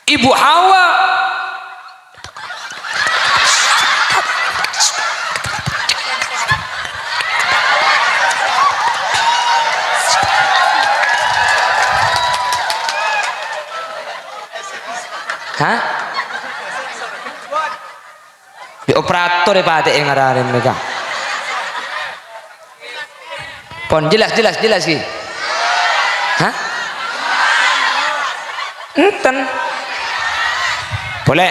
Ibu Hawa hah? Di operator ya Pak yang ngarahin mereka. Pon jelas sih. Hah? Enten. Boleh.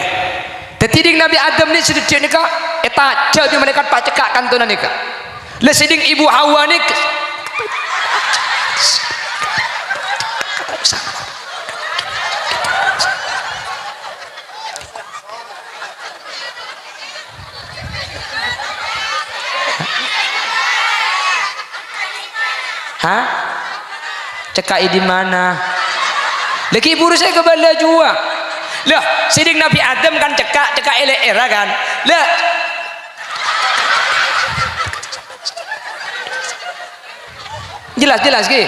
Tetidik Nabi Adam ni sedikit ni kak. Eta jadi mereka pacekak kantonan ni kak. Lesiding Ibu Hawa ni. Hah? Cekai di mana? Lagi ibu saya kebala jua. Lah, siding Nabi Adam kan cekak elek era kan. Lah. Jelas ki.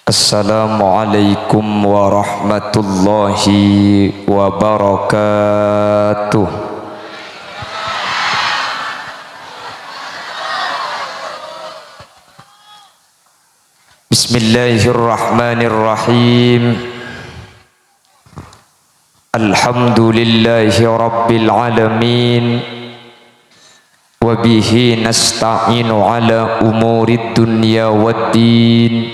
Assalamualaikum warahmatullahi wabarakatuh. Bismillahirrahmanirrahim. Alhamdulillahi rabbil alamin. Wa bihi nasta'inu ala umurid dunya waddin.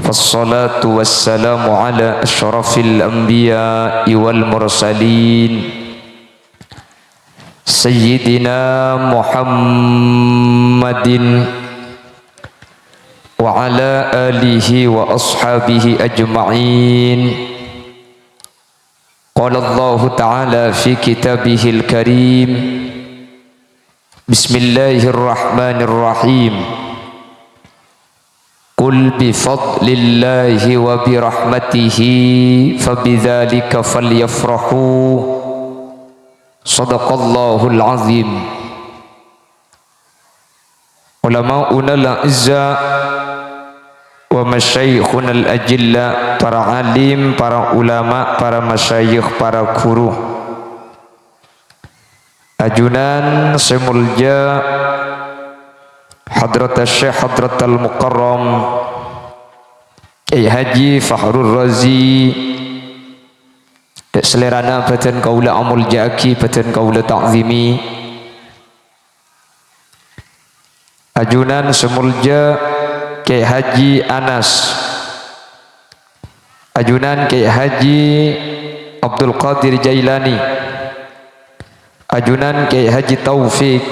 Wassalatu wassalamu ala asyrafil anbiya'i wal mursalin. Sayyidina Muhammadin wa ala alihi wa ashabihi ajma'in. Qala Allah ta'ala fi kitabihil karim. Bismillahirrahmanirrahim. Qul bi fadlillahi wa bi rahmatihi fabidzalika falyafrahu. Shadaqallahul azim. Ulama'una al-izza wa masyayikhuna al-ajilla, para alim, para ulama, para masyayikh, para guru, ajunan semulja Hadrat Syekh Hadrat Al-Mukarram Kiai Haji Fakhrul Razi, selerana badan kaula amul jaki, badan kaula ta'zimi, ajunan semulja Kiai Haji Anas, ajunan Kiai Haji Abdul Qadir Jailani, ajunan Kiai Haji Taufik,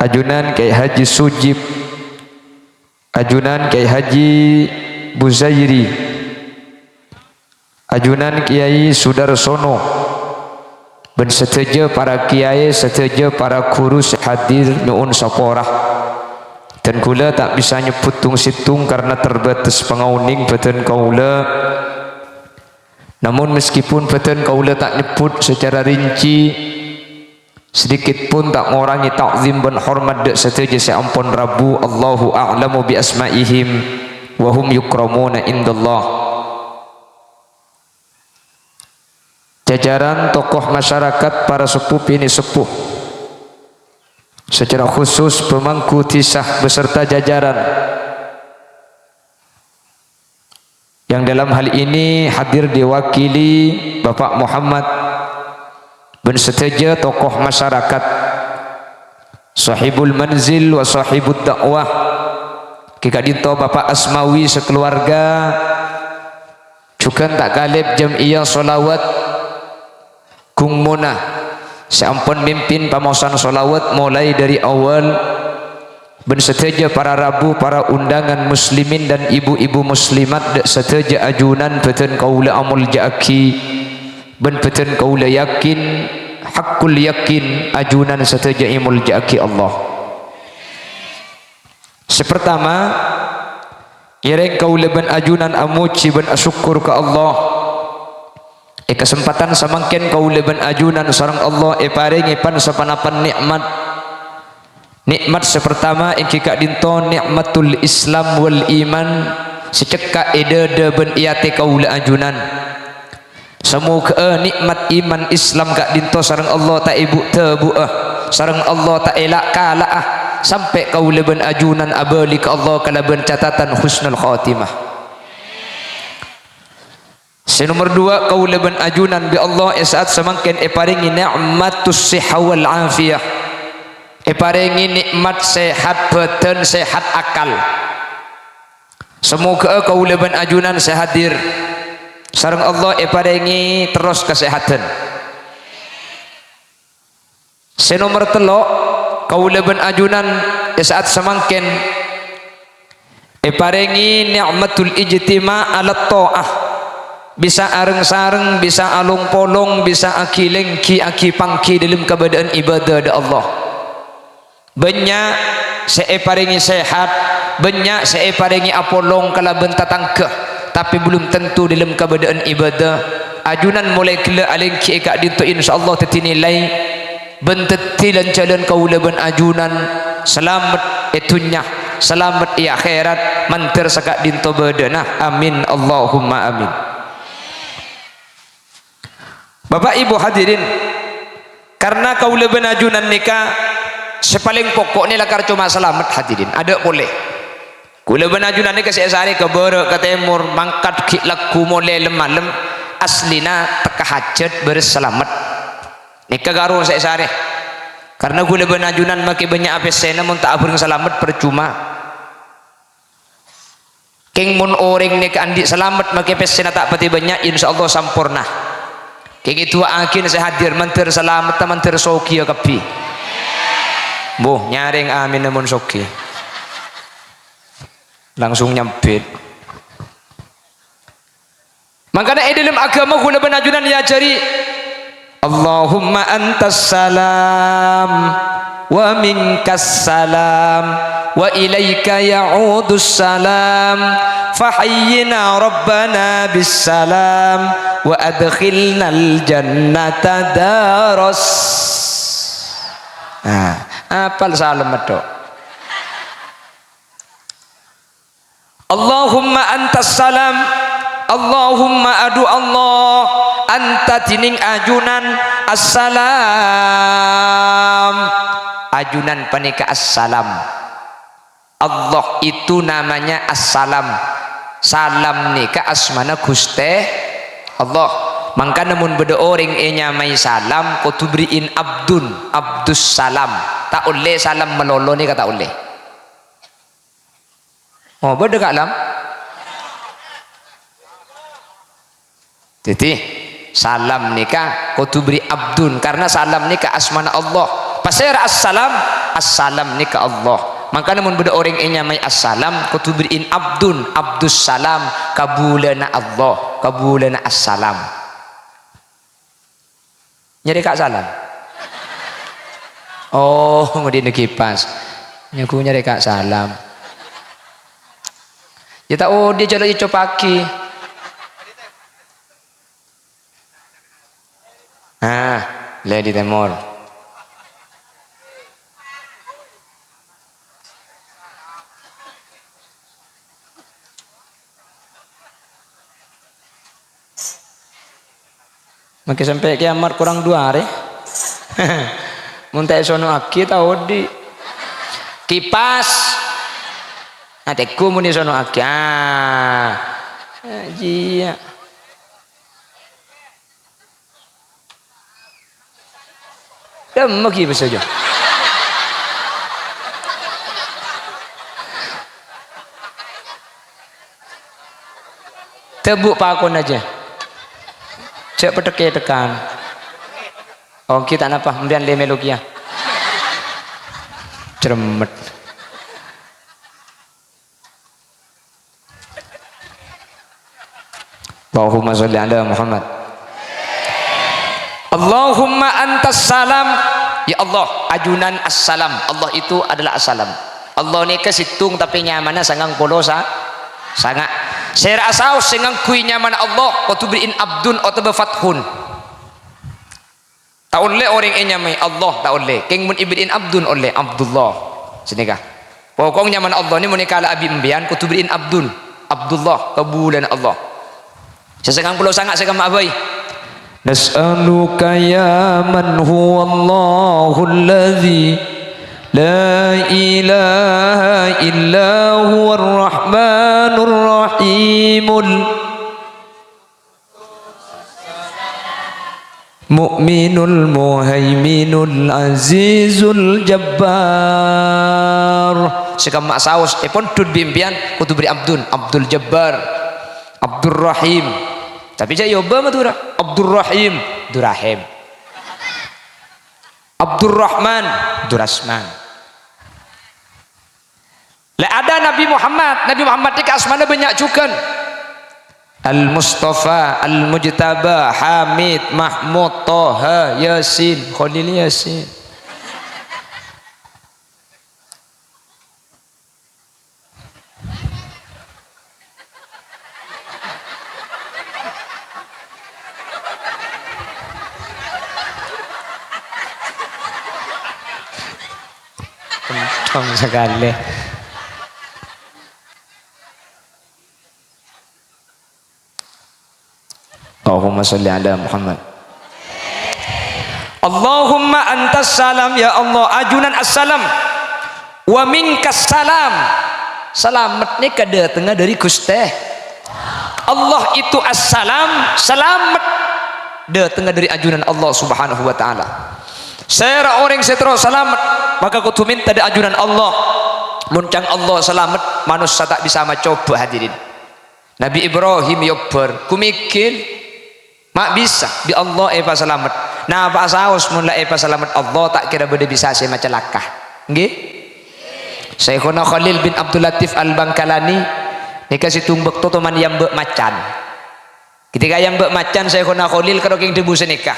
ajunan Kiai Haji Sujib, ajunan Kiai Haji Buzairi, ajunan Kiai Sudarsono, dan setuju para kiai, setuju para guru hadir nuun saporah. Dan kula tak bisa nyebut tung situng karena terbatas pengauning badan kaula. Namun meskipun badan kaula tak nyebut secara rinci, sedikit pun tak mengurangi takzim dan hormat dek setuju seampun Rabu. Allahu a'lamu bi asma'ihim wa hum yukramuna indallah. Jajaran tokoh masyarakat, para sepuh ini sepuh, secara khusus pemangku tisah beserta jajaran yang dalam hal ini hadir diwakili Bapak Muhammad bin seteja tokoh masyarakat, sahibul manzil wa sahibud dakwah, kikadinto Bapak Asmawi sekeluarga, juga tak kalib jam'iyah solawat Kung Munah, seampun mimpin pamosan solawat mulai dari awal, ben seteja para rabu, para undangan muslimin dan ibu-ibu muslimat seteja ajunan beten kaula amul jaki, ben beten kaula yakin hakul yakin ajunan seteja imul jaki Allah. Sepertama ireng kaula ben ajunan amuci ben asyukur ke Allah. Kesempatan samangken kaula ben ajunan sareng Allah paringi pan sapanapan nikmat Nikmat sepertama yang kika dinto nikmatul Islam wal iman secekak ede ben iate kaula ajunan. Semoga nikmat iman Islam kak dinto sareng Allah tak ibu tebuah sareng Allah tak elak kalaah sampai kaula ben ajunan abali ka Allah kala ben catatan husnul khatimah. Nomor 2 kaula ben ajunan bi Allah saat semangken paringi nikmatus sihah wal afiyah. Paringi nikmat sehat badan sehat akal. Semoga kaula ben ajunan sehadir sareng Allah paringi terus kesehatan. Nomor 3 kaula ben ajunan saat semangken paringi nikmatul ijtima' ala ta'ah. Bisa areng-sareng, bisa alung-polong, bisa aki-lengki, aki-pangki dalam keadaan ibadah da Allah. Banyak saya paringi sehat, banyak saya paringi apolong kala benta tangkeh, tapi belum tentu dalam keadaan ibadah. Ajunan mulai kela alengki kak dinto insyaallah tetinilai bentetilan jalan kaula ben ajunan selamat etunya, selamat ya akhirat mantir sakak dinto badanah. Amin Allahumma amin. Bapak Ibu hadirin, karena kaula ben ajunan nikah sepaling pokok ni lakar cuma selamat hadirin. Ada boleh kaula ben ajunan nikah sehari ke barat ke timur mangkat ki laku mulai lemalem aslina teka hajat berselamat nikah garu sehari karena kaula ben ajunan maki banyak APC namun tak abring selamat percuma. King mun orang nikah andi selamat maki APC tak pati banyak insyaallah sampurna. Kayak gitu akin saya hadir mantir selamat mantir soki ya kapi. Boh nyaring amin namun soki. Langsung nyampit. Makanya dalam agama kula ben ajunan ya jari Allahumma antas salam wa minkas salam wa ilaika ya'udus salam fahayyina rabbana bis salam wa adkhilnal jannata daros. Nah, apal salam medok. Allahumma antas salam, Allahumma adu Allah anta tining ajunan assalam, ajunan panika assalam. Allah itu namanya assalam. Salam nika asmana Guste Allah. Mangka namun beda orang nyamai salam kutubriin abdun abdus salam tak oleh salam melolo ni kata oleh. Oh beda kak lam. Jadi salam nika kutubri abdun karena salam nika asmana Allah. Pasir assalam assalam nika Allah. Maka namun beda orang nyamai assalam kutubriin abdun abdus salam kabulana Allah kabulana assalam. Nyari kak salam. Oh ngudi kipas. Nyaku nyari kak salam. Ya tak oh dia jalan ico pagi. Ah, Lady Temor. Maka sampai kiamat kurang 2 hari. Muntai sono aki tahu di kipas. Ateku muni sono aki. Jia. Demek iki saja. Tebuk pakon aja. Cek pedeke tekan. Oh kita napa? Kemudian lemelogia. Ceremet. Allahumma sholli ala Muhammad. Allahumma antas salam. Ya Allah, ajunan assalam. Allah itu adalah assalam. Allah ni kesitung tapi nyamannya sangang polosa. Sangat. Saya asau sengang kui nyaman Allah kutubriin abdun atau fathun. Tak oleh orang yang nyamai Allah tak oleh. Keng mun ibidin abdun oleh Abdullah. senikah pokoknya man Allah ni menikah ala abi mbian kutubiin Abdullah kabulan Allah sesekang pulau sangat sekam abai nas'aluka ya man huwallahul ladzi la ilaha illa huwar rahmanur rahimul mu'minul muhaiminul azizul jabbar sekam mak saus pun dud bimpian kudu beri Abdul Jabbar Abdul Rahim tapi saya yoba matura Abdul Rahim Durahim Abdul Rahman Durasman lah ada Nabi Muhammad ini asmana banyak juga Al-Mustafa, Al-Mujtaba, Hamid, Mahmud, Toha, Yasin, Khalil Yasin. Kencang sekali. Allahumma salli ala Muhammad. Allahumma antas salam ya Allah ajunan assalam wa minkas salam selamat ni kada tengah dari Gusti Allah itu assalam selamat de tengah dari ajunan Allah subhanahu wa ta'ala saya orang setro selamat maka kutu minta dari ajunan Allah muncang Allah selamat manusia tak bisa mencoba hadirin Nabi Ibrahim yobar kumikir mak bisa bi Allah eva selamat nah pak saus mula eva selamat Allah tak kira beda bisa saya macam lakah nggih Syekhuna Khalil bin Abdul Latif Al-Bangkalani dikasih tumbek tu teman yang mbek macan ketika yang mbek macan Syekhuna Khalil kalau king debu senikah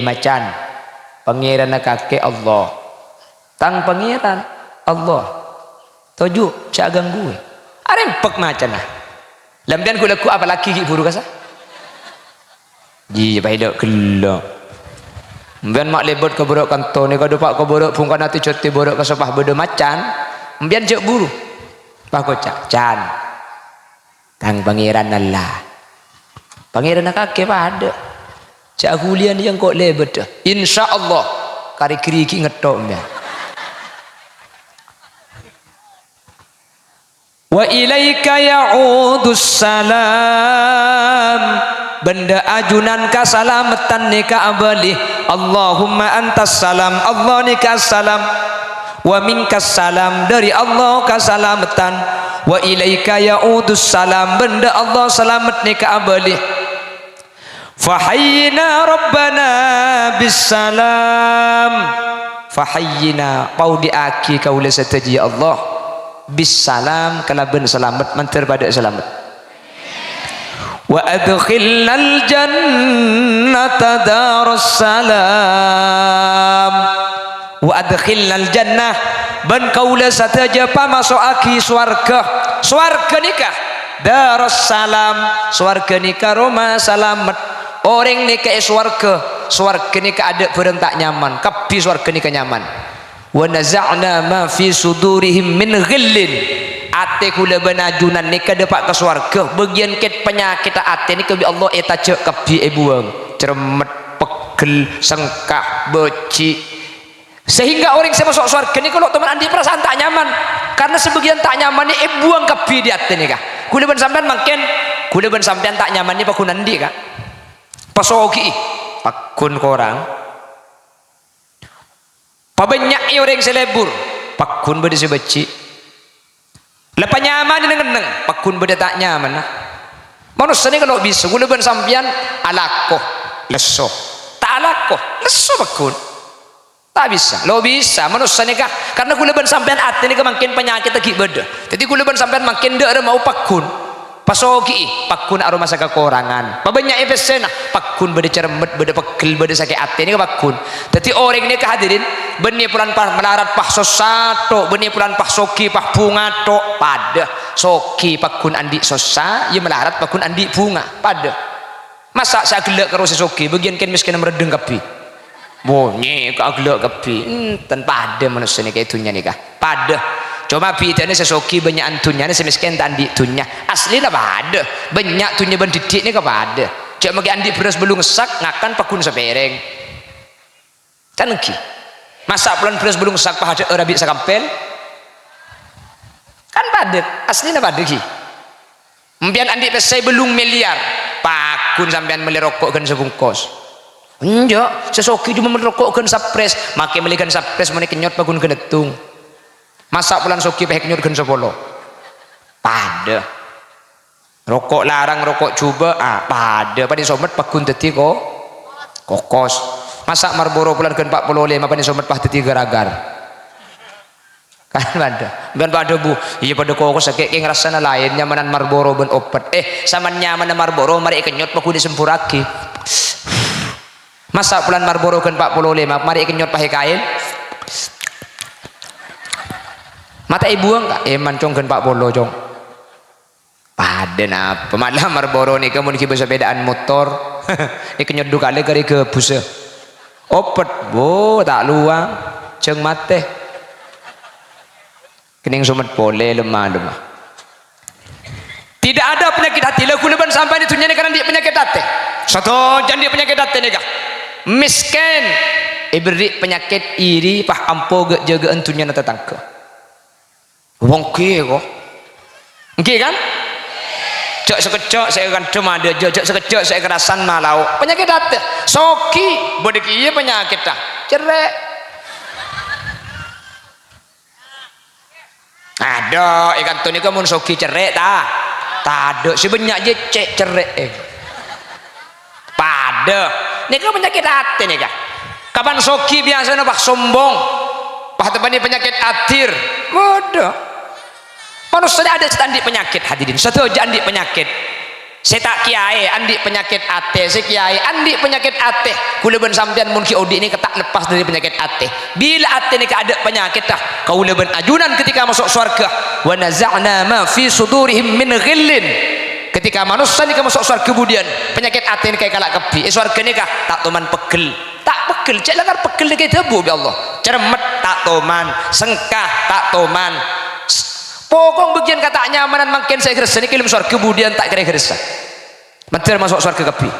macan pangeran kakek Allah tang pangeran Allah tuju cak ganggu arempek macan lah lampian ku laku apa laki buru kasa ji baidok kelak mbian mak lebot ke borok kantor ni kado pak ke borok pun kana tu cote borok ke sepah bedo macan mbian cek buru pak kocak can tang pangeran Allah pangeran kakek pada cak hulian yang kok lebot insyaallah kari kriki ngetok mbian wa ilaika ya'udus salam benda ajunan kasalamatan nika abali Allahumma antas salam Allah nika salam wa minkas salam dari Allah kasalamatan wa ilaika ya'udus salam benda Allah selamat nika abali fahayyina rabbana bisalam fahayyina pau diaki kaula sataji Allah bisalam kalaban selamat mantar pada selamat wa adkhilnal jannata darussalam wa adkhilnal jannah ban kaula sataja pamasokaki swarga nikah darussalam swarga nikah Roma salamet orang nikah swarga nikah ada barang tak nyaman kapi swarga nikah nyaman wa naza'na ma fi sudurihim min ghillin ate kula benajunan ni kada pak ke swarga bagian ket penyakit ate ni kebi Allah eta cek kebi buang cermet pegel sengkak beci sehingga orang saya masuk swarga ni kalau teman andi perasaan tak nyaman karena sebagian tak nyaman ni buang kebi di ate ni kah kula ben sampean mangken kula ben sampean tak nyaman ni pakun andi kah pasogi pakun korang pabanyak orang selebur pakun bade sebeci lepas nyaman ini ngeneng pakun beda tak nyaman manusia ini kalau bisa gula ben sampian alakoh leso tak alakoh leso pakun tak bisa lo bisa manusia ini kah karena gula ben sampian hati ini makin penyakit lagi beda jadi gula ben sampian makin dah mau pakun pasogi pakun aroma saka korangan banyak efesena pakun beda cermet beda pegel beda sakit hati ini pakun jadi orang ini kehadirin benih pulan pah melarat pah sosato benih pulan pah soki pah bunga to pada soki pakun andi sosa ia melarat pakun andi bunga pada masa saya gelak karo soki bagian ken miskin meredeng kapi bunyi kau gelak kepi tanpa ada manusia ni kayak itunya nikah pada cuma bida ni sesoki banyak antunya ni semiskin tak andi tunya asli lah pada banyak tunya bendidik ni kepada cuma bagi andi beras belum sak ngakan pakun sepereng kan ki masak bulan beras belum sak pada rabi sakampel kan pada asli lah pada ki mbian andi pesai belum miliar pakun sampean beli rokok kan sebungkus enggak sesoki cuma merokok kan sapres makai melikan sapres mana kenyot pakun kenetung masak bulan soki pahek kenyot kan sepolo pada rokok larang rokok coba pada pada somet pakun teti kok kokos masak Marlboro bulan kan 45 pada somet pah teti garagar kan pada bu iya pada kokos sakit yang rasanya lain nyamanan Marlboro ben opat sama nyaman Marlboro mari kenyot pakun disempuraki masa bulan Marlboro kan 45 mari kenyot pakai kain mata ibu enggak mancong kan 40 jong pada apa malah Marlboro ni kamu ni sepedaan motor ni kenyot dua kali kari ke busa opet bo tak luang ceng mate kening sumet boleh lemah tidak ada penyakit hati lagu leban sampai ditunya ni karena dia penyakit hati satu jangan dia penyakit hati ni kah miskin beri penyakit iri pah ampo jaga entunya na tetangga wong ki kok nggih kan cok sekecok saya akan cuma ada jok sekecok saya kerasan malau penyakit hati soki bodek iya penyakit dah cerek ada ikan tuni kamu soki cerek tak ada sebanyak je cek cerek pada ini kan penyakit hati nih kak kapan soki biasanya pak sombong pak teman penyakit atir bodoh manusia ada standi penyakit hadirin satu aja andi penyakit saya tak kiai andi penyakit ate saya kiai andi penyakit ate kuleban sampean mun ki odi ini ketak lepas dari penyakit ate bila ate ini ada penyakit dah kuleban ajunan ketika masuk surga wa naza'na ma fi sudurihim min ghillin ketika manusia ni masuk surga kemudian penyakit hati ni kayak kalak kepi surga ni kah tak toman pegel cek langar pegel ni kayak debu ya Allah cermet tak toman sengkah tak toman pokok bagian kata nyamanan makin saya kerasa ni kilim surga kemudian tak kira kerasa mentir masuk surga kepi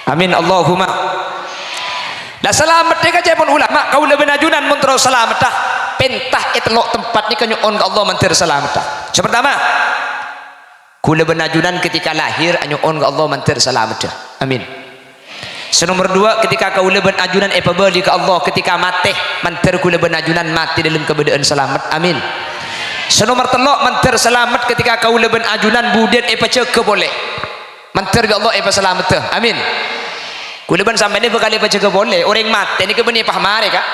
amin Allahumma lah selamat ni kaca pun ulama kau lebih najunan muntra selamat dah pentah etelok tempat ni kenyuon ke Allah mentir selamat dah pertama kula benajunan ketika lahir anyuon ke Allah mantir selamat dah amin senomor dua ketika kula benajunan pabali ke Allah ketika mati mantir kula benajunan mati dalam keadaan selamat amin senomor telok mantir selamat ketika kula benajunan budian paceke boleh mantir ke Allah selamat dah amin kula ben sampai ni berkali paceke boleh orang mati ni ke beni pahmare kak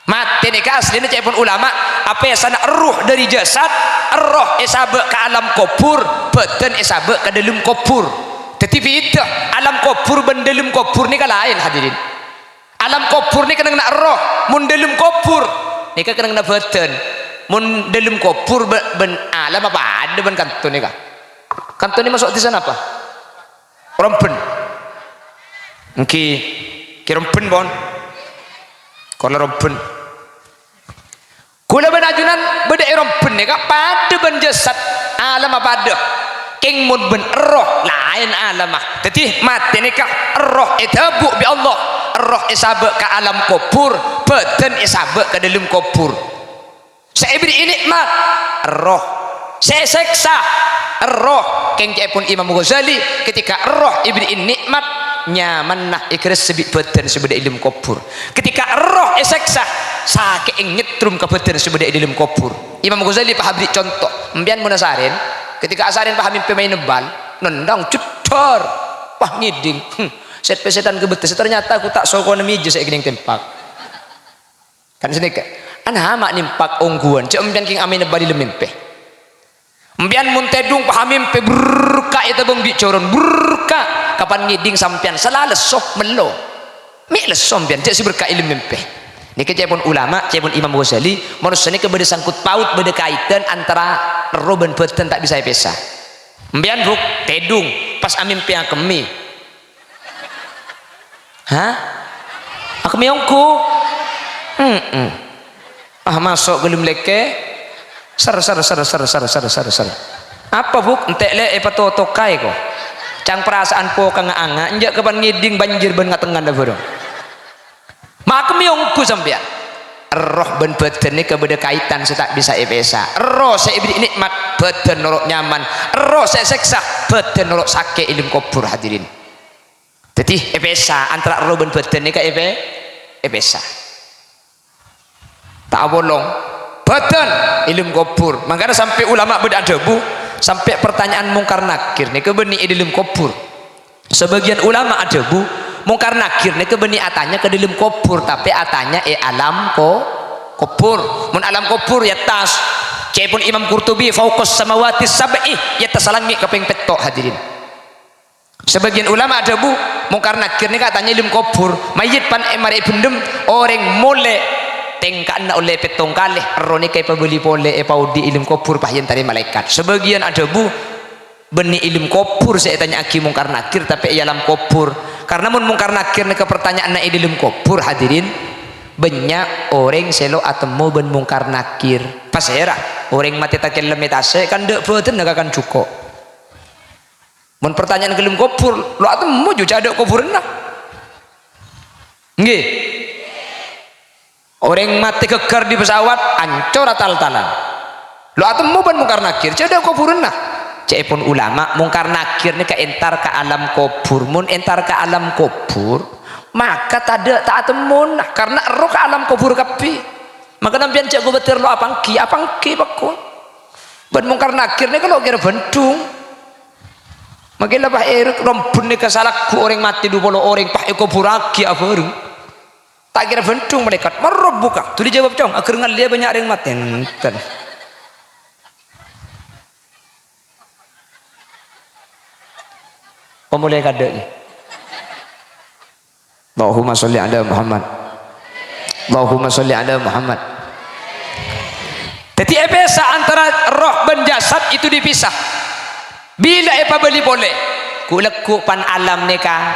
mati ni ke asli ni cek pun ulama apa yang sana ruh dari jasad roh esabek ke alam kubur badan esabek ke dalam kubur tetapi itu alam kubur dan dalam kubur ni kan lain hadirin alam kubur ni kena roh mun dalam kubur ni kan kena badan mun dalam kubur ben alam apa ada ben kantun ni kan kantun ni masuk di sana apa rompen ki rompen bon kalau rompen kula benajunan beda rompen ni kak pada ben jasad alam apa ada king mun ben roh lain alam jadi mati ni kak roh etabu bi Allah roh isabek ke alam kubur badan isabek ke dalam kubur saya beri nikmat roh saya seksa roh king pun Imam Ghazali ketika roh ibri nikmat nyaman nak ikhlas sebit badan sebeda dalam kubur ketika roh seksa sakit nyetrum ke badan sebeda dalam kubur Imam Ghazali paham beri contoh mbian munasarin ketika asarin paham pemain nebal nendang cedor wah ngiding setan ke betes ternyata aku tak sokon miju saya gini tempak kan sini ke ana mak nimpak ongguan cek mbian king amin nebal di lemempe mbian muntedung paham mimpi berka itu bang bicoron berka kapan ngiding sampian salah lesoh melo mi lesoh mbian cek si berka ilmu mimpi ni kecepon ulama cepon Imam Ghazali manusia ni kebeda sangkut paut beda kaitan antara roh dan badan tak bisa pisah mbian ruk tedung pas amin piang kemi aku miongku masuk gelum leke ser apa buk entek le pato tokai ko cang perasaan po kang anga njak kapan ngiding banjir ben ngatengan da boro mak miongku sampean roh ben badan ini kepada kaitan saya tak bisa epesa roh saya beri nikmat badan norok nyaman roh saya seksa badan norok sakit ilim kubur hadirin jadi epesa antara roh ben badan ini ke epesa tak bolong badan ilim kubur makanya sampai ulama beradabu sampai pertanyaan mungkar nakir ini kebeni ilim kubur sebagian ulama adabu mungkar nakir ini kebeni atanya ke dalam kubur tapi atanya alam kubur mun alam kubur ya tas cepun Imam Qurtubi fauqas samawati sab'i ya tasalangi keping petok hadirin sebagian ulama adabu mungkar nakir ini katanya dalam kubur mayit pan emari bendem orang mole tengkan oleh petong kalih roni kay pabeli pole paudi ilim kubur pahyen tari malaikat sebagian adabu beni ilim kubur saya tanya aki mungkar nakir tapi ialam kubur karena mun mungkar nakir ke pertanyaan na ilim kubur hadirin banyak orang selo atemu ben mungkar nakir pas era orang mati takil lemetase kan dek boten akan cukup mun pertanyaan ke ilim kubur lo atemu juga ada kubur nah nggih orang mati keker di pesawat ancor atal-talan lo atemu ben mungkar nakir ada kubur nah cepun ulama mungkar nakir ni entar ke alam kubur mun entar ke alam kubur maka tak temun karena roh ke alam kubur kapi maka nampian cek gue betir lo apangki bakun ban mungkar nakir ni kalau kira bentung makin lah pak rompun ni kesalakku orang mati 20 orang pak kubur lagi apa tak kira bentung mereka merob buka tu dijawab cong akhir dia banyak orang mati enten pemulai kade ni Allahumma sholli ala Muhammad Allahumma sholli ala Muhammad jadi epesa antara roh dan jasad itu dipisah bila epa beli boleh kulekku pan alam nikah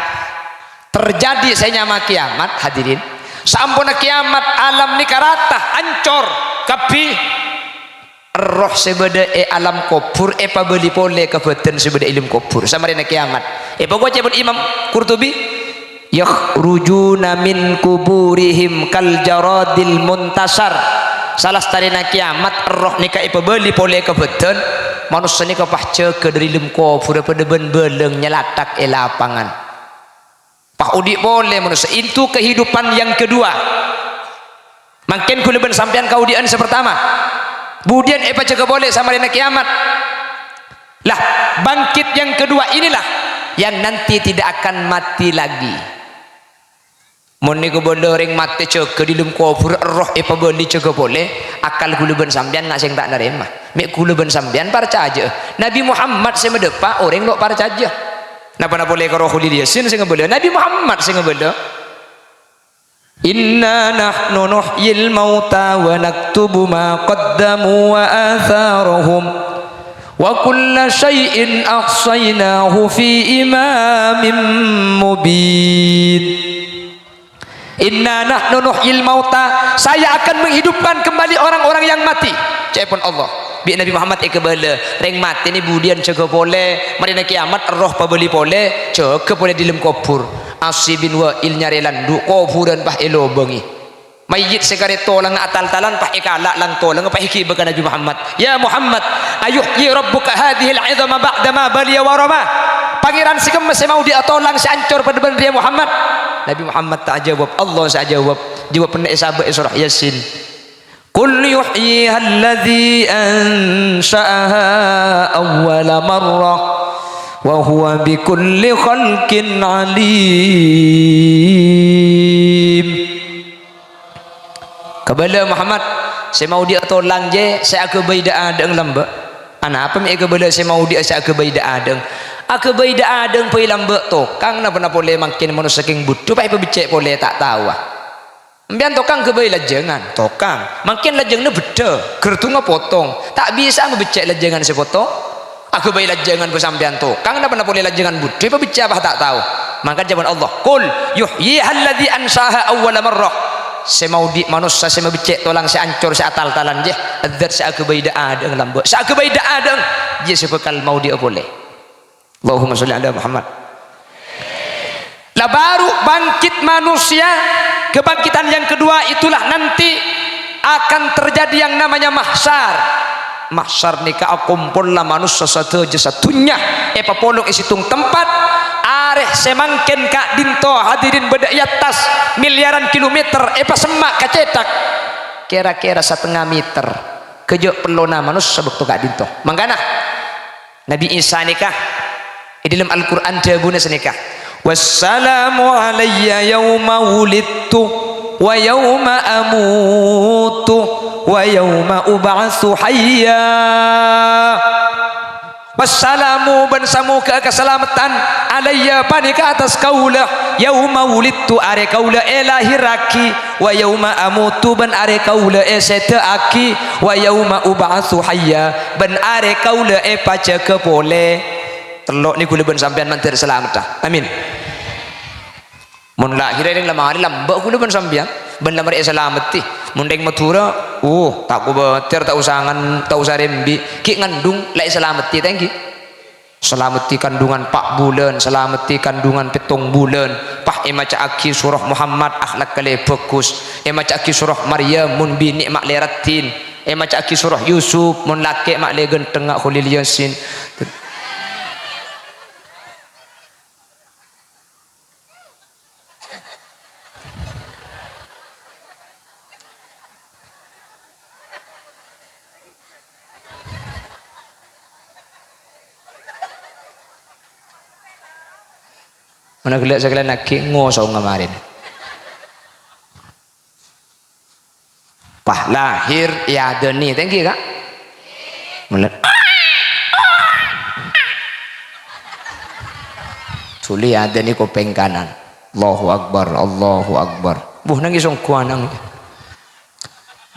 terjadi saya nyama kiamat hadirin sampuna kiamat alam nikah rata hancur kapi roh sebeda alam kubur epa beli pole kebetulan sebeda ilmu kubur sama dengan kiamat pokoknya pun Imam Qurtubi yakhrujuna min kuburihim kal jaradil muntasar salah starina kiamat roh nikah epa beli pole kebetulan manusia ni kapahce ke dari ilmu kubur pada ben beleng nyelatak lapangan pak udik boleh manusia itu kehidupan yang kedua makin kuleban sampean kaudian sepertama kemudian apa juga boleh sama dengan kiamat lah bangkit yang kedua inilah yang nanti tidak akan mati lagi muni ko bondo ring mati cek di dalam kubur roh apa boleh juga boleh akal kuleban sampean nggak sing tak nerima mek kuleban sampean percaya aja Nabi Muhammad saya medepa orang lo percaya aja napa boleh ke roh di yasin sing boleh Nabi Muhammad sing boleh inna nahnu nuhyil mauta wa naktubu ma qaddamu wa atharuhum wa kulla syai'in ahsaynahu fi imamin mubin inna nahnu nuhyil mauta saya akan menghidupkan kembali orang-orang yang mati cepon Allah bi Nabi Muhammad ikebala reng mati ni budian cega boleh marina kiamat roh pabeli boleh cega boleh di dalam kubur asibin wa il nyarelan du kuburan pah elo bengi mayit sekare tolang atal-talan pah ikala lang tolang pah iki baka Nabi Muhammad ya Muhammad ayuhyi rabbuka hadhihi al-'idhama ba'da ma baliya wa rama pangeran sikem masih mau diatolang seancur pada ben dia Muhammad Nabi Muhammad tak jawab Allah saya jawab pernah sahabat surah Yasin qul yuhyiha alladhi ansha'aha awwala marrah wa huwa bikulli khalqin alim kabala Muhammad saya mau dia tolang je saya ke baida adeng lamba ana apa mi ke bala saya mau dia saya ke baida adeng aku baida adeng pai lamba tokang napa napa boleh makin manusia saking butuh pai becek boleh tak tahu mbian tokang ke bayi lajengan tokang makin lajengnya beda gertunga potong tak bisa membecek lajengan sepotong aku bayi lajengan bersambian tokang napa boleh lajengan butuh apa becek apa tak tahu Maka jawaban Allah, qul yuhyiha alladzi ansaha awwala marrah. Saya mau di manusia saya mau becek tolang saya ancur saya atal-talan je adzat saya kebaida adang lambo saya kebaida adang je sepekal mau dia boleh. Allahumma sholli ala Muhammad. Lah baru bangkit manusia, kebangkitan yang kedua itulah nanti akan terjadi yang namanya mahsyar. Mahsyar nikah kumpullah manusia satu satunya papolong isitung tempat areh semangken kak dinto hadirin beda atas miliaran kilometer semak kacetak kira-kira 1,5 meter kejok pelona manusia sebab kak dinto mangkana Nabi Isa nikah di dalam Al-Quran jabuna senikah wassalamu alayya yawma wulidtu wa yawma amutu wa yawma ub'atsu hayya. Wassalamu ban samu ke keselamatan alayya pani ke atas kaula yauma wulidtu are kaula lahiraki wa yauma amutu ban are kaula setaaki wa yauma ub'atsu hayya ban are kaula paca ke pole telok ni kula ban sampean mantir selamat dah amin. Mun lahir ning lamari lambak kula ban sampean ban lamari selamat ti mun deng matura tak ku beter tak usangan tak usah rembi ki ngandung lai selamat ti tangki selamati kandungan 4 bulan selamati kandungan 7 bulan pah maca aki surah Muhammad akhlak kale bagus maca aki surah Maryam mun bini mak leratin maca aki surah Yusuf mun laki mak le genteng khulil yasin. Mana gelak sekalian lagi ngosong kemarin. Pah lahir ya ada nih, thank you kak. Mulut. Suli ada nih kuping kanan. Allahu Akbar, Allahu Akbar. Buh nangis song kuanang.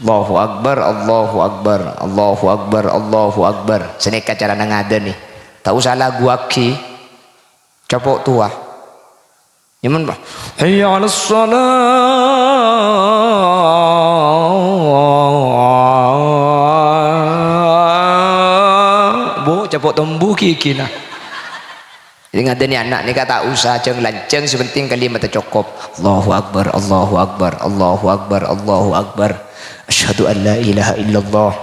Allahu Akbar, Allahu Akbar, Allahu Akbar, Allahu Akbar. Seneka cara nang ada nih. Tak usah lagu aki. Capok tua. Yaman bah. Hayya 'alas shalah. Bu capok tombu kiki nah. Jadi ngada ni anak ni kata usah ceng lanceng sepenting kalimat cukup. Allahu Akbar, Allahu Akbar, Allahu Akbar, Allahu Akbar. Asyhadu an la ilaha illallah.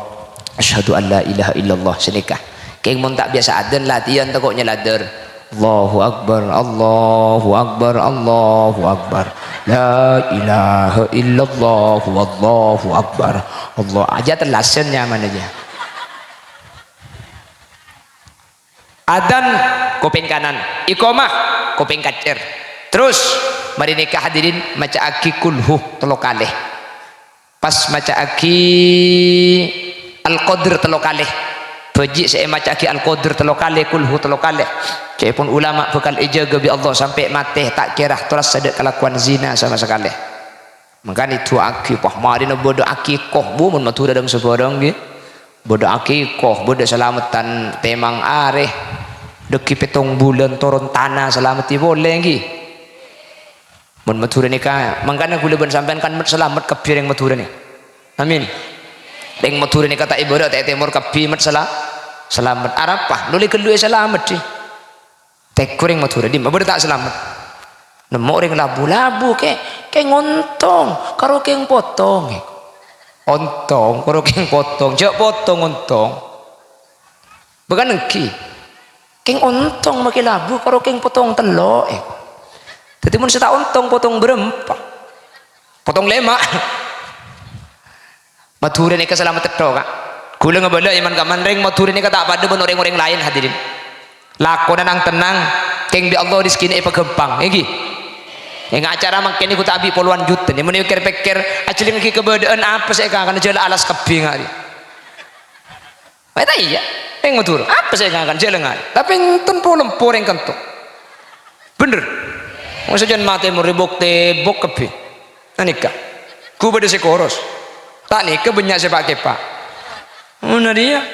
Asyhadu an la ilaha illallah senikah. Keng mun tak biasa adzan latihan takoknya ladar. Allahu Akbar, Allahu Akbar, Allahu Akbar. La ilaha illallah, wallahu akbar. Allah aja terlasennya mana aja. Adzan kuping kanan, iqamah kuping kacer. Terus mari nikah hadirin maca aki kulhu telo kalih. Pas maca aki al-qadr telo kalih. Bejik saya maca aki al-qadr telo kalih kulhu telo kalih. Cik pun ulama bekal ijaga bi Allah sampai mati tak kira terus sedek kelakuan zina sama sekali. Maka itu aki pah mari na bodo akikoh bu mun matura dang seborong ge. Bodo akikoh bodo selamatan temang areh deki 7 bulan turun tanah selamati boleh gi. Mun matura nikah mangkana kula ben sampean kan selamat kabir yang matura ni. Amin. Deng matura nikah tak ibadah tak temur kabir mat selamat arapah nuli kedua selamat sih. Tek kuring matura di mabur tak selamat. Nemu orang labu-labu ke ngontong karo keng potong. Ontong karo keng potong, jak potong ontong. Bukan engki. Keng ontong make labu karo keng potong telok. Dadi mun seta ontong potong berempat. Potong lemak. Matura ni keselamat teto kak. Kula ngabala iman kaman ring matura ni kata pada ben orang-orang lain hadirin. Lakonan ang tenang keng di Allah diskini pagempang iki yang acara makin ikut abi puluhan juta ni mun pikir-pikir aciling ki kebedaan apa saya akan jela alas kebing hari mata iya peng matur apa saya akan jela ngai tapi enten pulem poreng kanto bener maksudnya mate meribuk tebok kebing anika ku beda sekoros tak nika banyak sepak kepak mana dia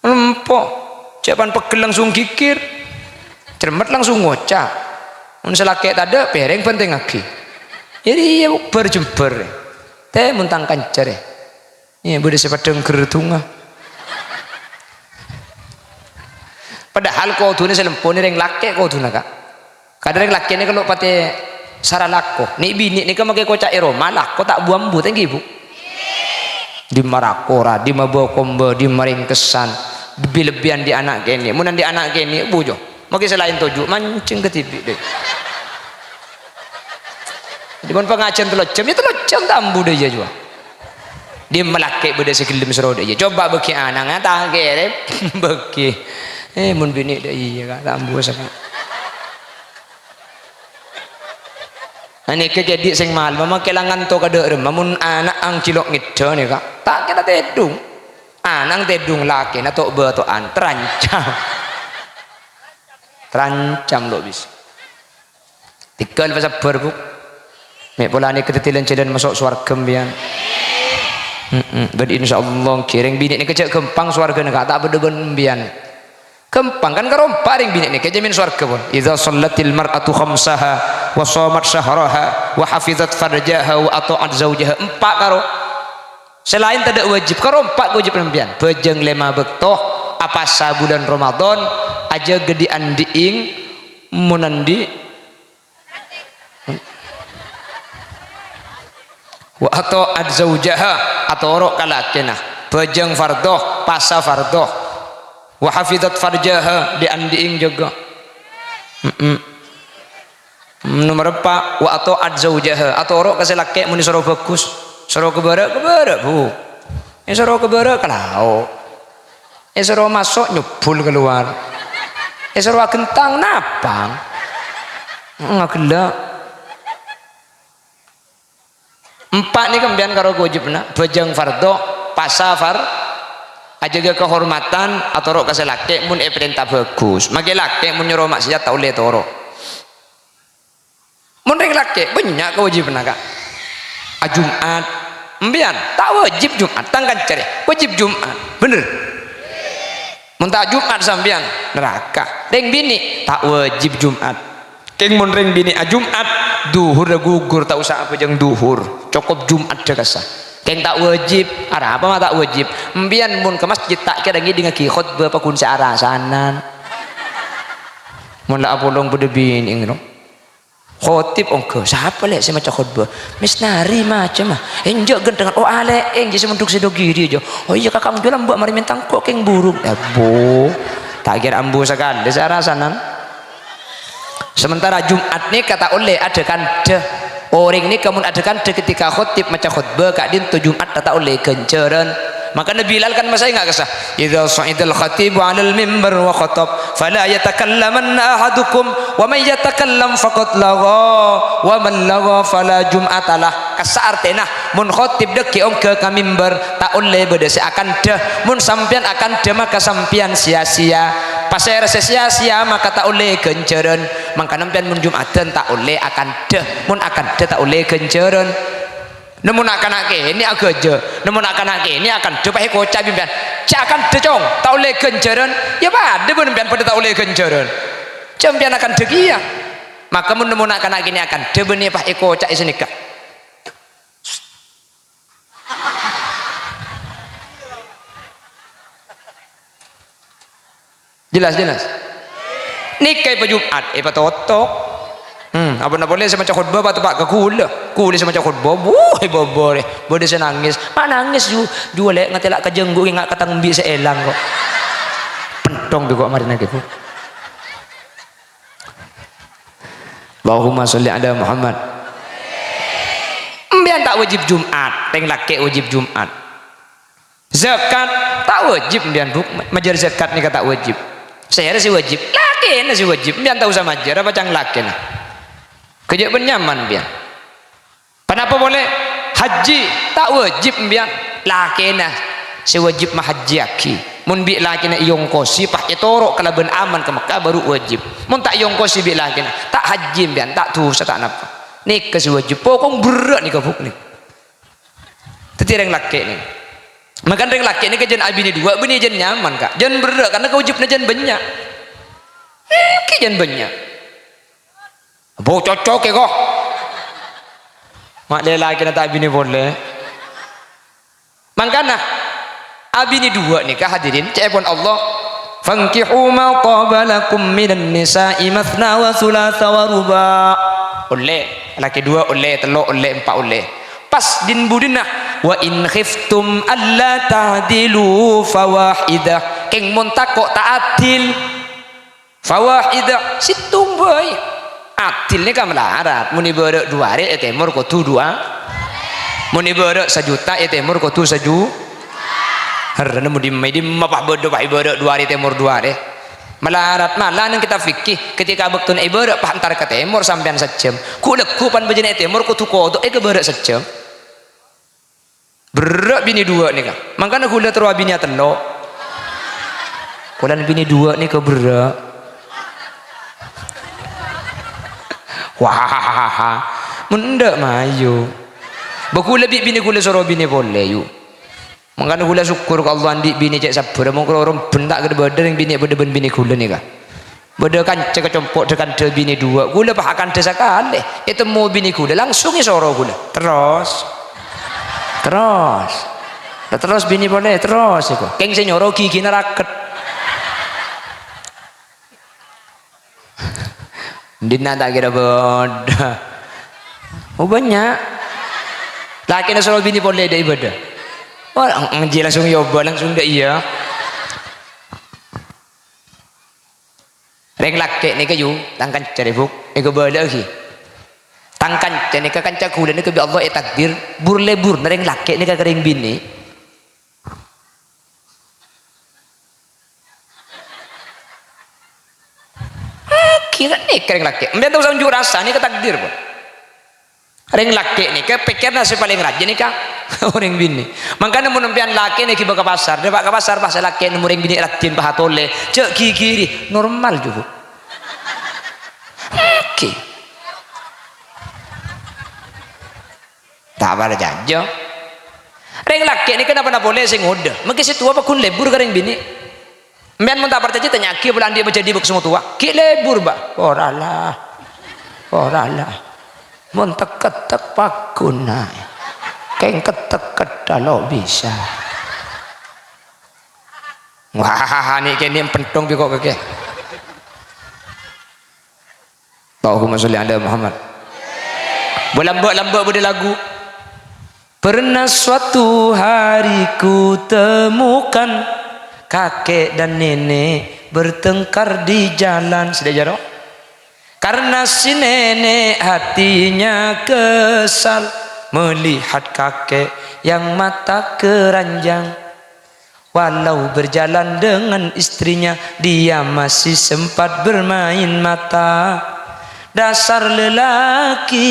lempok Cepan pegel langsung kikir, cermet langsung ngocak. mun selake tade pereng penting lagi jadi ya berjember teh muntang kancer ya bude sepadeng gertunga padahal kau tuh ni selemponi reng lake kau tuh naga kadang reng lake ni kalau pate saralako ni bini ni kan make kocak Roma lah kau tak buang bu tenggi bu di Marakora di Mabokombo di Maringkesan lebih-lebihan di anak kene munan di anak kene bujo mungkin selain tujuh mancing ke TV deh di mana pengajian telocem ya telocem tambu deh ya juga dia melaki beda sekilim serode ya coba beki anak ngata kere beki mun bini deh iya kak tambu sangat ini kejadi sing mal mama kelangan to kada rem mun anak ang cilok ngida nih kak tak kena tedung anang tedung laki na to betoan terancam lo bis tinggal pasal berbuk mek pola ni ketetilan cedan masuk swarga mbian berarti insyaallah kiring bini ni kecek gempang swarga ni tak bedegon mbian gempang kan karo paring bini ni kejamin swarga pun idza sallatil mar'atu khamsaha wa shamat syahraha wa hafizat farjaha wa ata'at zawjaha empat karo selain tidak wajib karo empat wajib mbian bejeng lema bektoh apa bulan Ramadan aja gedean diing munandi wa atau adzaujaha atau orok kalakena bejeng fardoh pasa fardoh wa hafizat farjaha dian diing juga nomor 4 wa atau adzaujaha atau orok kaselake muni soro bagus soro kebara bu soro kebara kalau esoro masuk nyebul keluar esoro gentang napang ngagela empat ni kemudian karo wajibna bejeng fardo pasafar ajaga kehormatan atau rok kasih laki mun perintah bagus mage laki mun nyuruh maksiat tak boleh toro mun ring laki banyak kewajibna kak Jumat mbian tak wajib Jumat tangkan cari wajib Jumat bener muntah Jumat sambian neraka ring bini tak wajib Jumat keng mun ring bini Jumat duhur gugur tak usah apa jeng duhur cukup Jumat jakasa keng tak wajib ada apa mah tak wajib mbian mun ke masjid tak kira ngi dengan ki khutbah apa kun searasanan mun la apolong bude bini ngono khotib ongko siapa lek saya maca khutbah misnari macam mah enjok gendengan oh ale enjok semenduk sedogiri aja oh iya kakak jualan mbak mari mentang kok keng burung bo tak kira ambu sekali searasanan sementara Jumat ni kata oleh adakan de orang ni kamu adakan de ketika khotib maca khutbah kak din tu Jumat tak oleh kenceran maka Nabi Bilal kan masa enggak kesah idza sa'idal khatibu 'alal mimbar wa khatab fala yatakallamanna ahadukum wa may yatakallam faqad lagha wa man lagha fala jum'atalah kasartena mun khatib dek om ke mimbar tak oleh bedese akan de mun sampean akan de maka sampean sia-sia pasir sia-sia maka tak oleh kenceran maka sampean mun Jumatan tak oleh akan de mun akan de tak oleh kenceran namun akan ini agak aja namun akan ini akan coba kocak bimpian cak akan decong tak oleh kenjaran ya pak dia pun bimpian pada tak oleh kenjaran campian akan degia maka namun akan ini akan dia benih pak kocak isini kak jelas nikah Jumat pak totok apa nak boleh saya macam khutbah atau pak kekula saya macam khutbah boleh saya nangis nangis juga lek ngatelak kejenggu ingat kata ngembi seelang kok pentong juga kemarin lagi bu Allahumma sholli ala Muhammad mbian tak wajib Jumat teng laki wajib Jumat zakat tak wajib mbian bu majar zakat ni kata wajib saya rasa wajib laki nasi wajib mbian tak usah majar apa cang laki nah kerja nyaman biar kenapa boleh haji tak wajib biar lakena sewajib mah haji aki mun bi lakena iongkosi pak etorok kalau ben aman ke Mekah baru wajib mun tak iongkosi bi lakena tak haji biar tak tuh tak napa nik ke sewajib pokok berat nih kabuk nih tetireng laki nih makan reng laki ini kejen abini dua bini jen nyaman kak jen berat karena kewajibnya jen banyak kejen banyak Bo cocok ya kok. Mak lelaki na tak bini boleh. Mangkana abini dua nikah hadirin cepon Allah. Fankihu ma taba lakum minan nisa'i mathna wa thulatha wa ruba. Oleh laki dua, oleh telur, oleh empat, oleh. Pas din budina wa in khiftum alla ta'dilu fawahidah. Keng mun takok tak adil. Fawahidah situng boy. Adil ni kan melarat. Muni berek 2 hari temur ko tu 2. Muni berek 1 juta temur ko tu 1 juta. Harana mudi di mapah berek 2 hari temur 2 hari. Melarat malah nang kita fikih ketika bektun berek pak antar ke temur sampean sejam. Ku leku pan bejene temur ko tu kodok ke berek sejam. Berek bini 2 ni kan. Makana kula terus bini telo. Kulan bini 2 ni ke berek. Wah, mendak mayu. Baku lebih bini kula soro bini boleh yu. Makanya kula syukur ke Allah andi bini cek sabar. Mau kula orang bentak ke beda yang bini beda bini kula ni kan. Beda kan cek kecompok dekan de bini 2. Kula pahakan desa kali. Itu mau bini kula langsung soro kula. Terus bini boleh terus iku. Keng senyoro gigi neraket. Dina tak kira bodoh. Oh banyak. Laki nak suruh bini boleh dah ibadah. Oh ngaji langsung yoba langsung dah iya. Reng laki ni ke you tangkan cari buk. Ego boleh lagi. Tangkan cari ke kanca kuda ni ke bi Allah takdir burlebur reng laki ni ke reng bini. Kira nih kering laki, mbak tahu unjuk rasa nih ketakdir pun. Reng laki nih, kepikir nasi paling rajin nih kak, orang bini. Makanya mau nempian laki nih kiba ke pasar, dia ke pasar pas laki nemu orang bini rajin pahatole, cek kiri normal juga. Oke, tak ada jajo. Reng laki nih kenapa nak boleh sing udah, mungkin si tua pakun lebur ke reng bini. Mbak mun tak percaya tanya ki bulan dia menjadi buk semua tua. Ki lebur ba. Oralah. Mun tek pakuna. Keng ketek lo bisa. Wah, ni kene pentung pi kok keke. Allahumma sholli ala Muhammad. Lambak bude lagu. Pernah suatu hari ku temukan kakek dan nenek bertengkar di jalan. Sudah jaro? Karena si nenek hatinya kesal melihat kakek yang mata keranjang. Walau berjalan dengan istrinya, dia masih sempat bermain mata. Dasar lelaki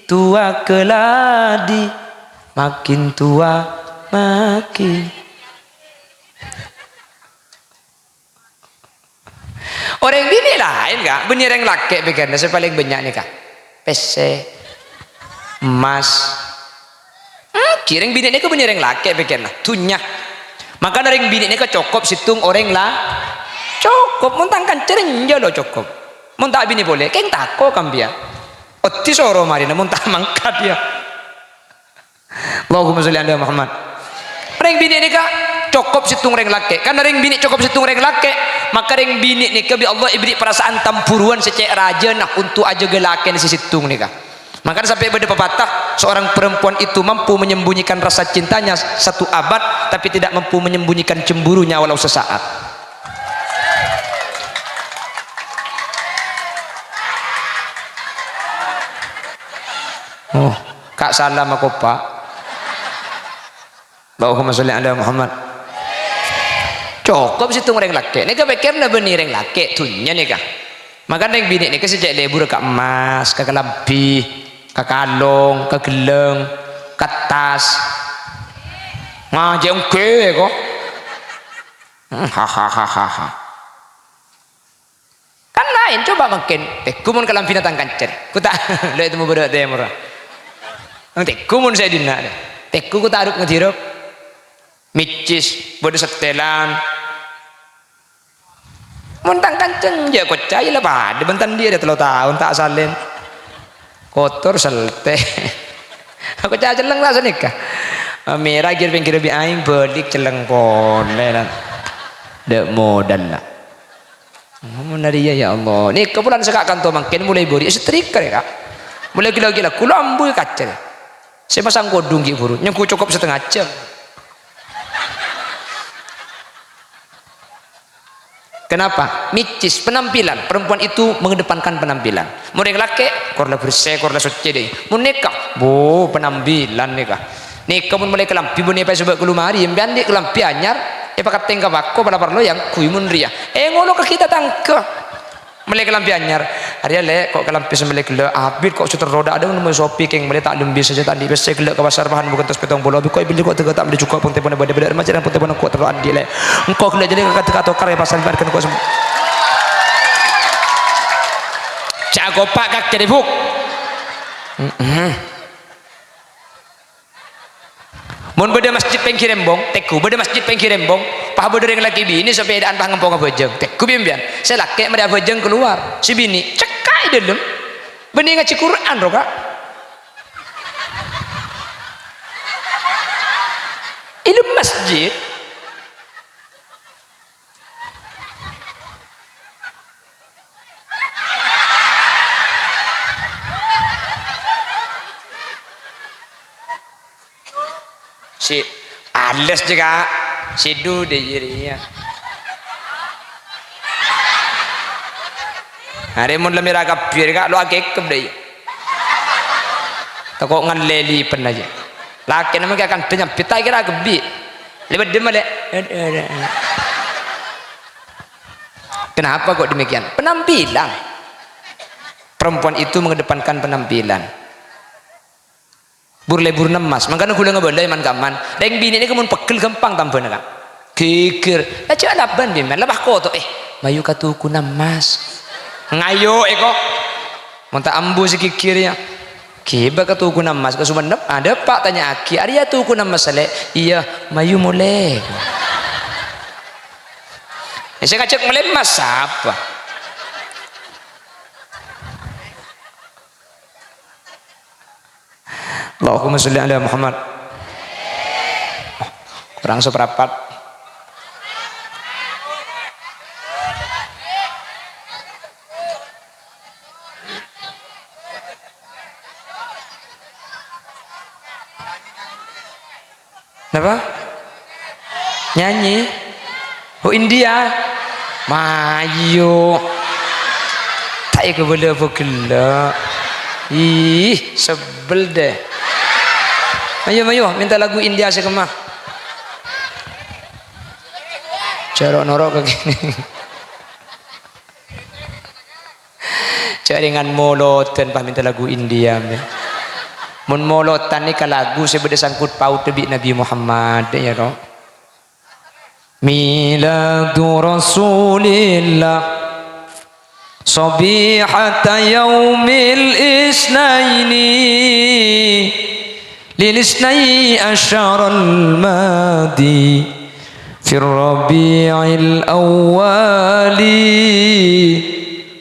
tua keladi, makin tua makin. Orang bini lain kak, bini orang laki pikirnya saya paling banyak nih kak. PC, emas. Kireng bini ini ke bini orang laki pikirnya, tunya. Maka dari bini ini ke cukup situng orang lah. Cukup, muntangkan cerinja lo cukup. Muntah bini boleh, keng tako kambia. Otti soro mari, namun tak mangkat ya. Allahumma sholli ala Muhammad. Orang bini ini kak. Cukup situng reng laki, karena reng bini cukup situng reng laki, maka reng bini ni kebi Allah ibri perasaan tampuruan secek raja nak untuk aja gelaken si situng ni kah. Maka sampai pada pepatah seorang perempuan itu mampu menyembunyikan rasa cintanya 1 abad, tapi tidak mampu menyembunyikan cemburunya walau sesaat. Oh, kak salam aku pak. Allahumma sholli ala Muhammad. Cukup situ reng laki. Nika pikir na benih reng laki tunya nika. Maka neng bini nika sejak lebur ke emas, ke kelampi, ke kalung, ke geleng, ke tas. Ngajeng ke kok. Hahaha. Kan lain coba makin. Kumun kelampi natang kancer. Ku tak lo itu mau berdoa temur. Nanti kumun saya dina. Teku ku taruh ngedirok. Micis, bodoh setelan. Muntang kanceng ya kocai lah pada bentan dia dah 3 tahun tak salin kotor selte aku cah celeng lah senikah merah kira pinggir bi aing bedik celeng pole lah dek modal lah menaria ya Allah ni kebulan sekak kantor makin mulai bori setrika ya kak mulai gila-gila kulambu kaca saya pasang godung ki buru nyengku cukup setengah jam. Kenapa? Micis, penampilan. Perempuan itu mengedepankan penampilan. Mau yang laki, korla bersih, korla suci deh. Mau nikah, bu penampilan nikah. Nikah pun mulai kelampi, bu nikah sebab kelumari. Yang biar kelampi anyar, pakai tengkap aku pada parlo yang kuimun ria. Ngolo ke kita tangke. Mulai kelampi anyar. Arya le, kok kelampi sembelih gele. Abid kok suter roda ada nemu sopi keng mulai tak lumbi saja tadi. Biasa gele ke pasar bahan bukan tos petong bola. Kok beli kok tegak tak beli cukup pun tepan beda-beda macam pun tepan kuat terlalu andi le. Engkau gele jadi kata tokar ya pasal bar kan kok semua. Jago pak kak jadi buk. Mun beda masjid pengki rembong, teku beda masjid pengki rembong, pah beda yang laki bini sampai edaan pah ngempong abojeng, teku bian saya laki mereka abojeng keluar, si bini cekai dalam, benih ngaji Quran roka, ini masjid, si ales juga si du deh jadinya hari mun lemir agak biar kak lo agak kem deh tak kok ngan leli pen aja laki namanya akan penyam pita kira gebi lebat dem ale kenapa kok demikian penampilan perempuan itu mengedepankan penampilan lebur nemas makanya gula ngebandai man kaman deng bini ini kemun pegel gampang tampun kan geger aja laban bimen lebah koto bayu katuku nemas ngayo eko monta ambu si kikirnya kiba katuku nemas kesuman ada pak tanya aki Arya tuku nemas sale iya mayu mulai saya ngajak mulai mas apa Allahumma sholli ala Muhammad. Kurang seperempat. Kenapa? Nyanyi? Oh India? Mayo. Tak ya kebela-bela. Ih, sebel deh. Ayo minta lagu India sekemah cara norok kayak gini jaringan molotan pak minta lagu India mun molotan ni ka lagu sebeda sangkut paut tebi Nabi Muhammad ya no miladu Rasulillah sabihata yaumil isnaini lilisnai asyaral madi fir rabi'il awwali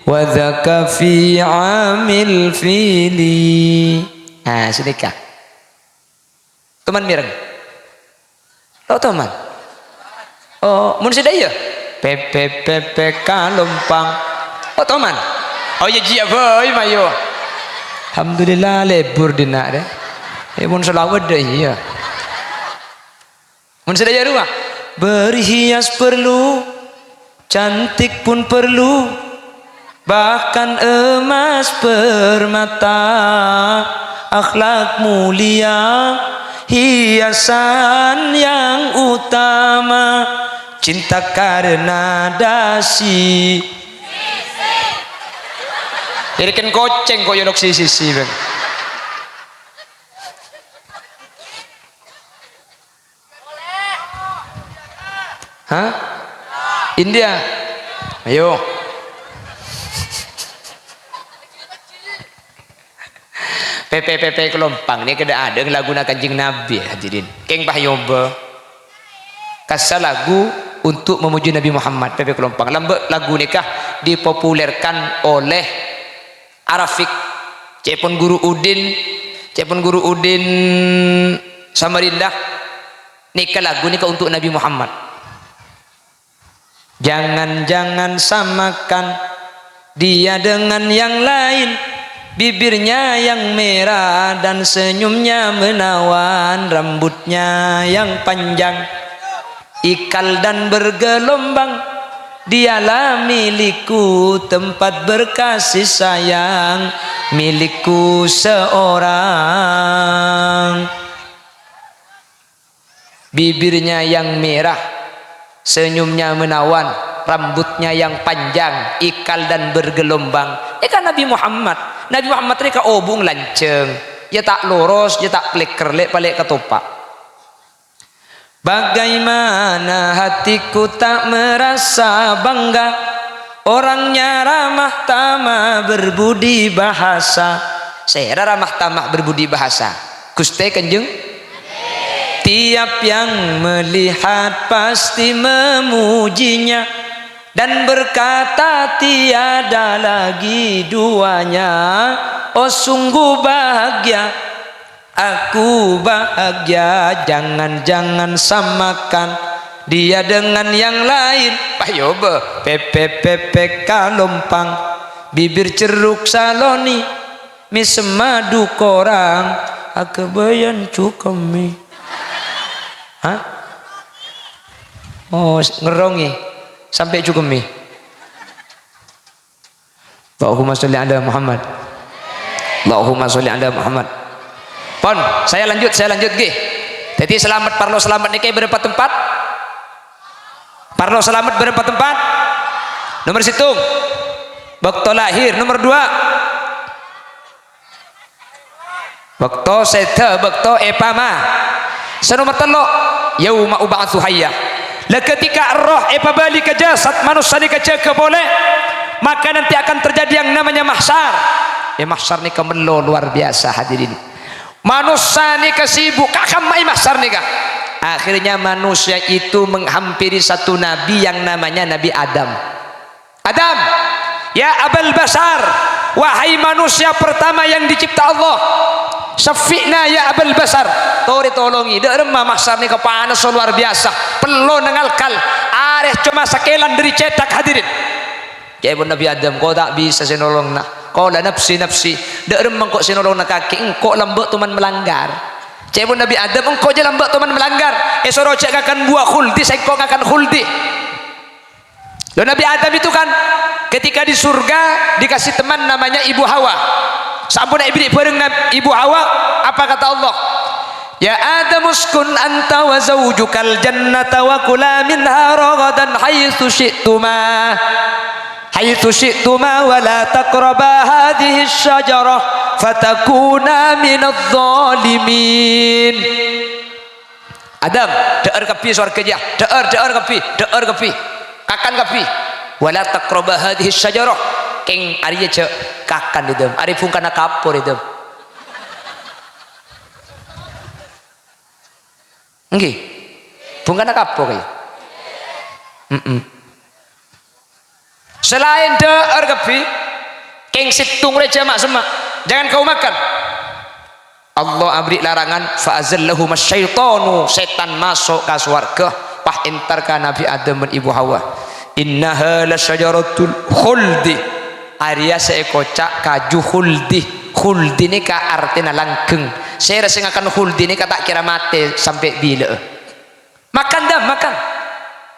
wa dhaka fi amil fili sedekah teman mireng lo teman mun sedaya PPPPK Lompang teman ya jia boy mayo alhamdulillah lebur dina deh mun selawat deh iya mun sedaya rumah berhias perlu cantik pun perlu bahkan emas permata akhlak mulia hiasan yang utama cinta karena dasi jadi kan koceng kok yolok sisi bang hah? India? Ayo. PPPP Kelompang ini kada ada lagu Kanjeng Nabi hadirin. Keng pah yoba. Kasih lagu untuk memuji Nabi Muhammad. Pepe Kelompang lambek lagu nikah dipopulerkan oleh Arafik cepon guru Udin Samarinda. Nikah lagu nikah untuk Nabi Muhammad. Jangan samakan dia dengan yang lain, bibirnya yang merah dan senyumnya menawan, rambutnya yang panjang, ikal dan bergelombang. Dialah milikku, tempat berkasih sayang, milikku seorang. Bibirnya yang merah, senyumnya menawan, rambutnya yang panjang, ikal dan bergelombang. Ya kan Nabi Muhammad mereka obung lanceng, ya tak lurus, ya tak klik-kerlek balik ketopak. Bagaimana hatiku tak merasa bangga, orangnya ramah tamah berbudi bahasa. Saya ramah tamah berbudi bahasa. Gusti Kanjeng, tiap yang melihat pasti memujinya dan berkata tiada lagi duanya. Oh sungguh bahagia, aku bahagia. Jangan samakan dia dengan yang lain. Payoba pepe kalompang, bibir ceruk saloni, mi semadu korang, akebayan cukemi. Hah? Oh ngerongi sampai cukemi. Allahumma sholli ala Muhammad. Allahumma sholli ala Muhammad. Pon, saya lanjut gih. Jadi selamat parlo selamat niki berapa tempat? Parlo selamat berapa tempat? Nomor situng. Waktu lahir nomor 2. Waktu seda, waktu epama. Senomor telo yauma ub'atsu hayya. Lah ketika roh balik ke jasad manusia ni ke boleh, maka nanti akan terjadi yang namanya mahsyar. Ya mahsyar ni kemelo luar biasa hadirin. Manusia ni kesibuk kakam mai mahsyar ni kah. Akhirnya manusia itu menghampiri satu nabi yang namanya Nabi Adam. Adam, ya abal basar, wahai manusia pertama yang dicipta Allah, syafi'na ya abal basar, tori tolongi dek remah mahsyar ni kepanas luar biasa, perlu nengalkal areh cuma sakelan dari cetak hadirin. Ya ibu Nabi Adam, kau tak bisa sinolong nak, kau lah nafsi dek remah kok sinolong nak kaki, engkau lembek tuman melanggar. Ya ibu Nabi Adam, engkau je lembek tuman melanggar, esoro cek akan buah khuldi, engkau akan khuldi. Loh Nabi Adam itu kan ketika di surga dikasih teman namanya Ibu Hawa. Sampun iblis bareng Ibu Hawa, apa kata Allah? Ya Adam uskun anta wa zawjukal jannata wa kula minha ragadan haitsu syi'tuma wa la taqraba hadhihi asy-syajarah fatakuna minadh dhalimin. Adam, deur kepi surga dia, deur kepi. Kakan kapi wala taqraba hadhihi syajarah keng ari ce kakan dedem ari fungkana kapur dedem nggih fungkana kapur kaya selain deur kepi keng situng reja mak semak jangan kau makan. Allah abri larangan fa azallahu masyaitanu, setan masuk ke surga pah entarkan Nabi Adam dan Ibu Hawa. Innaha lasyajaratul khuldi, Arya seekocak kaju khuldi. Khuldi ini ka artinya langgeng. Saya rasa akan khuldi ini kata kira mati sampai bila. Makan dah makan.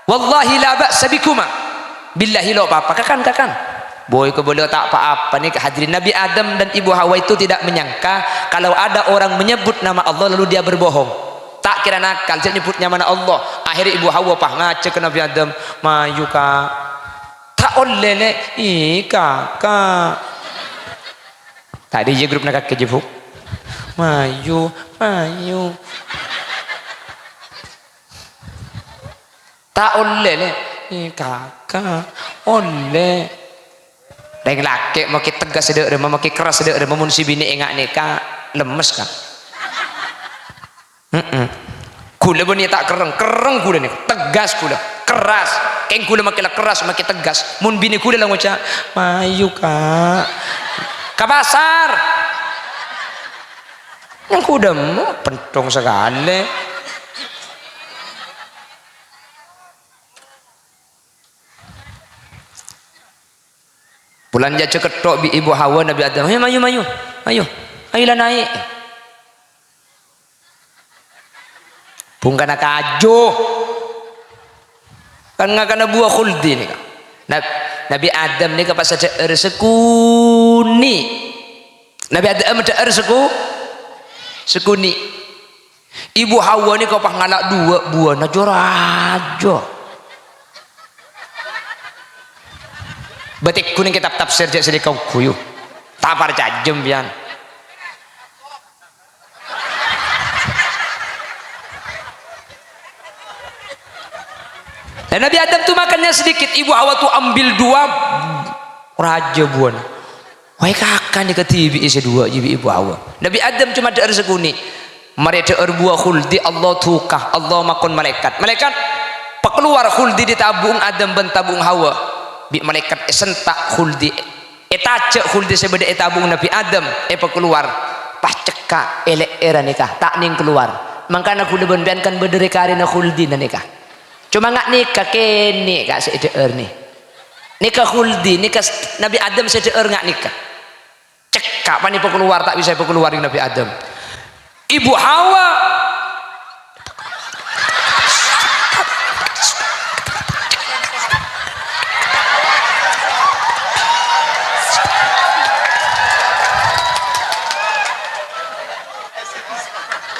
Wallahi la ba'sa bikuma. Billahi lo apa kakan. Boy ke boleh tak apa-apa nih hadirin. Nabi Adam dan Ibu Hawa itu tidak menyangka kalau ada orang menyebut nama Allah lalu dia berbohong. Tak kira nakal, jadi nyebutnya mana Allah. Akhirnya Ibu Hawa pah ngaca ke Nabi Adam, mayu kak, tak oleh kakak. Tadi je grup nak kakek jebuk, mayu, tak oleh kakak, oleh. Deng laki makin tegas sedek, makin keras sedek, mamun si bini engak nikah lemes kan. Kula bani tak kereng kula ni tegas kula. keras keng kula makin keras makin tegas mun bini kula lang ngucap mayu kak ke pasar yang kuda mau pentong sekali bulan jaca ketok bi ibu Hawa Nabi Adam mayu ayolah naik bungkana kajo kan ngakana buah khuldi nih Nabi Adam nih kapas ada sekuni Nabi Adam ada sekuni ibu Hawa nih kapas ngalak dua buah najorajo batik kuning kitab tafsir jak sedekau kuyu tapar cajem pian dan Nabi Adam tuh makannya sedikit ibu Hawa tuh ambil dua raja buan wahai kakak nih ketibi isi dua ibu Hawa Nabi Adam cuma ada sekuni mereka buah khuldi Allah tukah Allah makon malaikat pekeluar khuldi di tabung Adam ben tabung Hawa bi malaikat sentak khuldi etace khuldi sebeda etabung Nabi Adam pekeluar pas cekak elek era nikah tak ning keluar makanya kuda ben kan bedere karina khuldi na nikah cuma nggak nikah kene kak sedeer nih nikah khuldi nikah Nabi Adam sedeer nggak nikah cekak pani keluar tak bisa keluar Nabi Adam ibu Hawa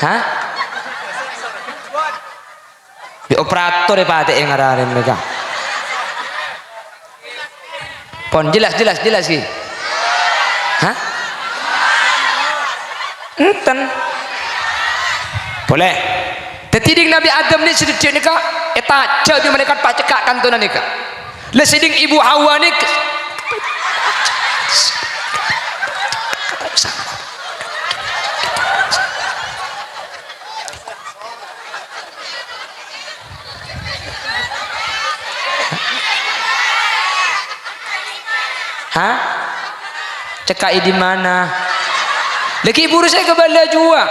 hah di operator ya pak yang ngarahin mereka pon jelas sih hah enten boleh tetidik Nabi Adam ni sedikit nikah eta cek di malaikat pak cekak kantonan nikah lesiding ibu Hawa ni hah? Cekai di mana? Lagi buru saya kebala jua.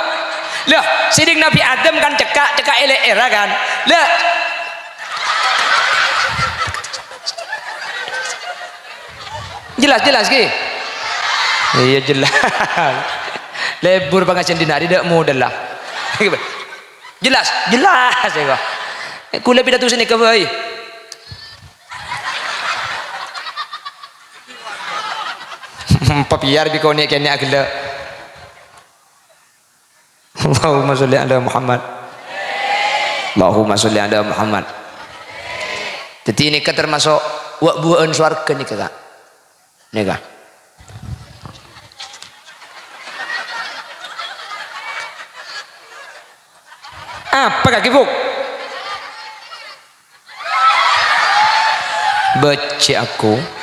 Lah, siding Nabi Adam kan cekak elek era kan. Lah. Jelas ki. Iya jelas. Lebur pengajian dinari dak modal lah. Jelas ya kok. Kula pidato sini ke bae. Papiar bi kone kene agla Allahumma sholli ala Muhammad Allahumma sholli ala Muhammad jadi ini termasuk wak buaan swarga nih kak nih kak apa kaki buk baca aku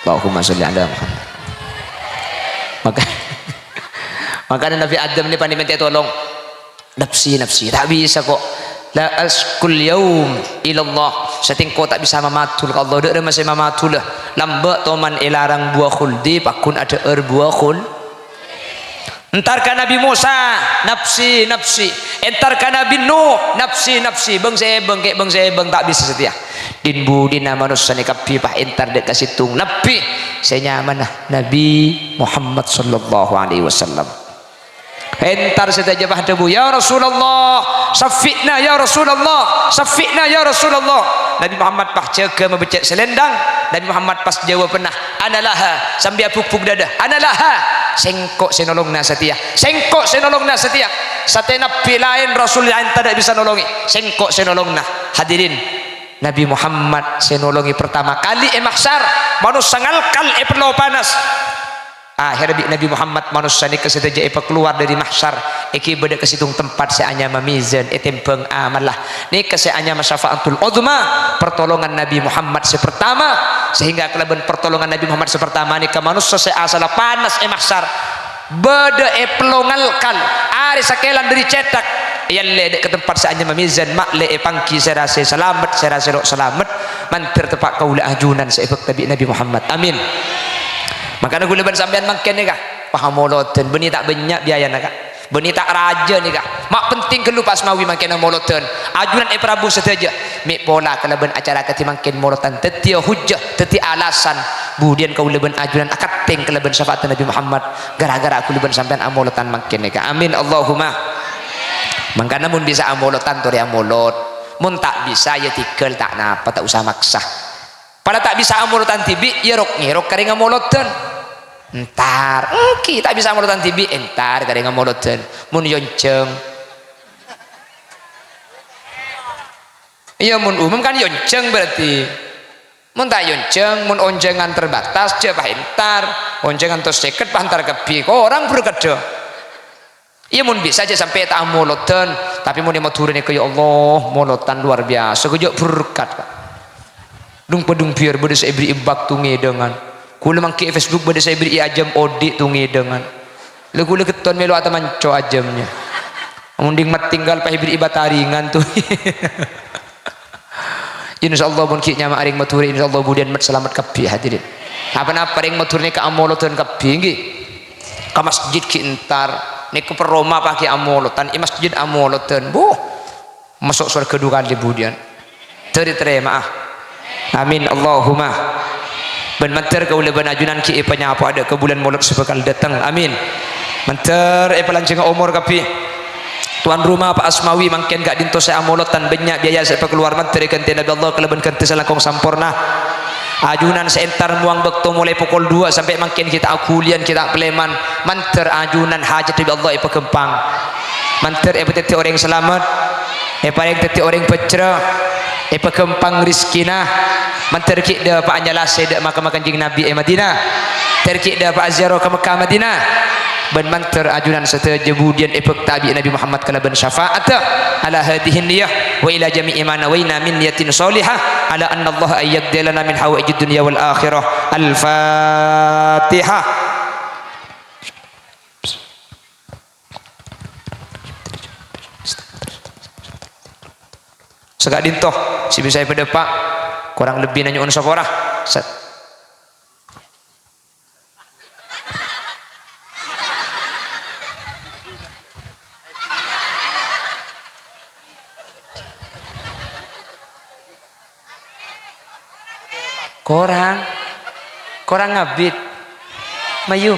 Allahumma sholli ala Muhammad makanya Nabi Adam ini pandai minta tolong nafsi tak bisa kok la askul yaum ilallah setting kau tak bisa mamatul Allah dak masih mamatul lamba toman elarang buah khuldi pakun ada buah khul entar ka Nabi Musa nafsi entar ka Nabi Nuh nafsi bang saya tak bisa setia din budina manusia ni kapi pah entar dek kasih tung nabi saya nyaman Nabi Muhammad sallallahu alaihi wasallam entar saya jabah debu ya Rasulullah syafi'na ya Rasulullah Nabi Muhammad pah jaga membecek selendang Nabi Muhammad pas jawab pernah analaha sambil pupuk dada analaha sengkok senolongna setia sate nabi lain rasul lain tidak bisa nolongi sengkok senolongna hadirin Nabi Muhammad senolongi pertama kali mahsyar manusia ngalkal perlu panas akhirnya Nabi Muhammad manusia ni kesedaja keluar dari mahsyar iki beda kesitung tempat seanya mamizan etempeng amalah ni keseanya masyafaatul uzma pertolongan Nabi Muhammad sepertama sehingga kelaban pertolongan Nabi Muhammad sepertama ni ke manusia seasala panas mahsyar beda pelongalkan ari sakelan dari cetak yalle dek ke tempat saanya memizan mak le pangki serase selamat serase rok selamat mantir tepak kaula ajunan seefek tabi Nabi Muhammad amin. Makanya gula ban sampean mangken ni kah paham moloten beni tak banyak biaya nak beni tak raja ni kah mak penting kelu pas mawi mangken moloten ajunan Prabu seteja mik pola kalaban acara kati mangken molotan tetia hujjah teti alasan budian kaula ban ajunan akad teng kalaban syafaat Nabi Muhammad gara-gara aku leban sampean amolotan mangken ni kah amin Allahumma. Mangkana mun bisa amolotan tori amolot mun tak bisa ya tikel tak napa tak usah maksa pada tak bisa amolotan tibi ya rok ngirok kari ngamolotan entar tak bisa amolotan tibi entar kari ngamolotan mun yonceng iya mun umum kan yonceng berarti mun tak yonceng mun onjengan terbatas coba entar onjengan tos seket pantar kepi orang berkedo. Iya mun bisa aja sampai tak molotan tapi mun mau turun ke ya Allah molotan luar biasa kejak berkat Pak dung pedung biar bade saya beri ibak tungi dengan kula mangke Facebook bade saya beri ajam odi tungi dengan le kula keton melu ata manco ajamnya munding mat tinggal pa beri ibataringan tuh insyaallah mun ki nya maring maturi insyaallah budian mat selamat kapi hadirin apa-apa ring maturne ka amolotan kapi nggih ka masjid ki entar nek ke Roma pakai amolotan i masjid amolotan masuk surga kedua kali budian terima amin Allahumma ben manter kaula ban ajunan ki penyapa ada ke bulan Maulud sebekal datang amin manter pelanceng umur kapi tuan rumah Pak Asmawi mangken gak dinto saya amolotan banyak biaya saya keluar manter kan Nabi Allah keleban kente salakong sampurna ajunan seentar muang bekto mulai pukul 2 sampai makin kita akulian kita peleman manter ajunan hajat dari Allah kempang manter teti orang selamat paling teti orang pecera kempang rizkina manter ki da Pak Anjalase da makam kanjeng Nabi Madinah terki da Pak Azharo ke Mekah Madinah ban manter ajunan setelah budian tabi Nabi Muhammad kalaban syafaat ala hadhihi niyah wa ila jami'i ma nawaina min niyatin salihah ala anna Allah ayyadilana min hawaijid dunya wal akhirah al-fatihah. Segak dintoh si bisa pada Pak kurang lebih nanya unsur orang korang ngabit mayu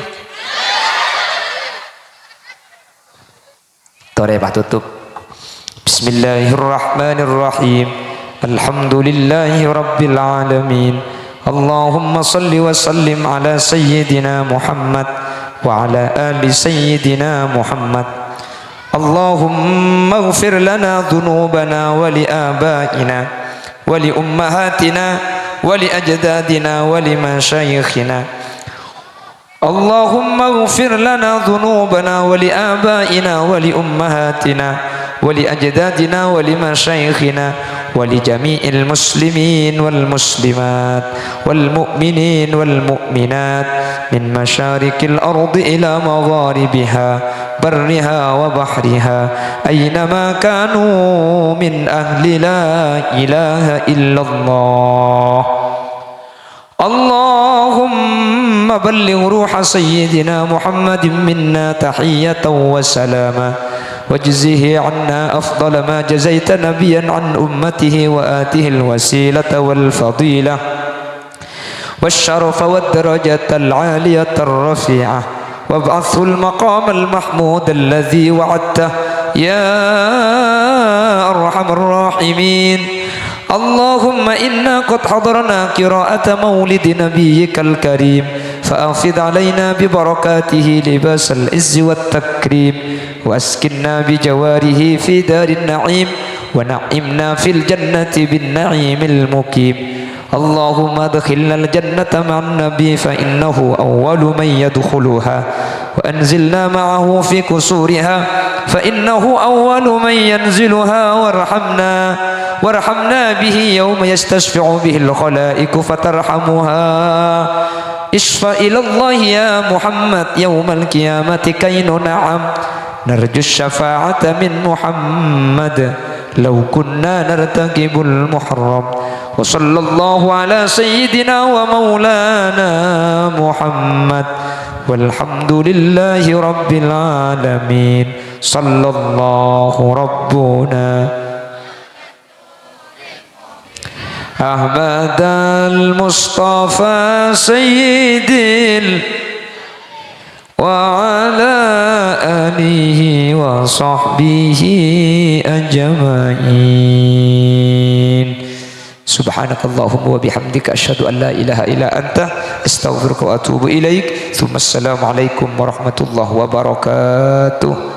tore Pak tutup Bismillahirrahmanirrahim Alhamdulillahi Rabbil Alamin Allahumma salli wa sallim ala Sayyidina Muhammad wa ala ali Sayyidina Muhammad Allahumma ighfir lana dhunubana wa li abaina wa li ummahatina wa li ajdadina wa li masyayikhina اللهم اغفر لنا ذنوبنا ولآبائنا ولأمهاتنا ولأجدادنا ولمشايخنا ولجميع المسلمين والمسلمات والمؤمنين والمؤمنات من مشارق الأرض إلى مغاربها برها وبحرها أينما كانوا من أهل لا إله إلا الله اللهم بلغ روح سيدنا محمد منا تحية وسلاما واجزه عنا أفضل ما جزيت نبيا عن أمته وآته الوسيلة والفضيلة والشرف والدرجة العالية الرفيعة وابعثه المقام المحمود الذي وعدته يا أرحم الراحمين اللهم إنا قد حضرنا قراءة مولد نبيك الكريم فأنفذ علينا ببركاته لباس العز والتكريم وأسكننا بجواره في دار النعيم ونعمنا في الجنة بالنعيم المقيم اللهم ادخلنا الجنة مع النبي فإنه أول من يدخلها وأنزلنا معه في كسورها فإنه أول من ينزلها وارحمنا به يوم يستشفع به الخلائق فترحمها اشفع إلى الله يا محمد يوم القيامة كي ننعم نرجو الشفاعة من محمد لو كنا نرتكب المحرم وصلى الله على سيدنا ومولانا محمد والحمد لله رب العالمين صلى الله ربنا أحمد المصطفى سيد وعلى آله وصحبه أجمعين سبحانك اللهم وبحمدك أشهد أن لا إله إلا أنت أستغفرك وأتوب إليك ثم السلام عليكم ورحمة الله وبركاته.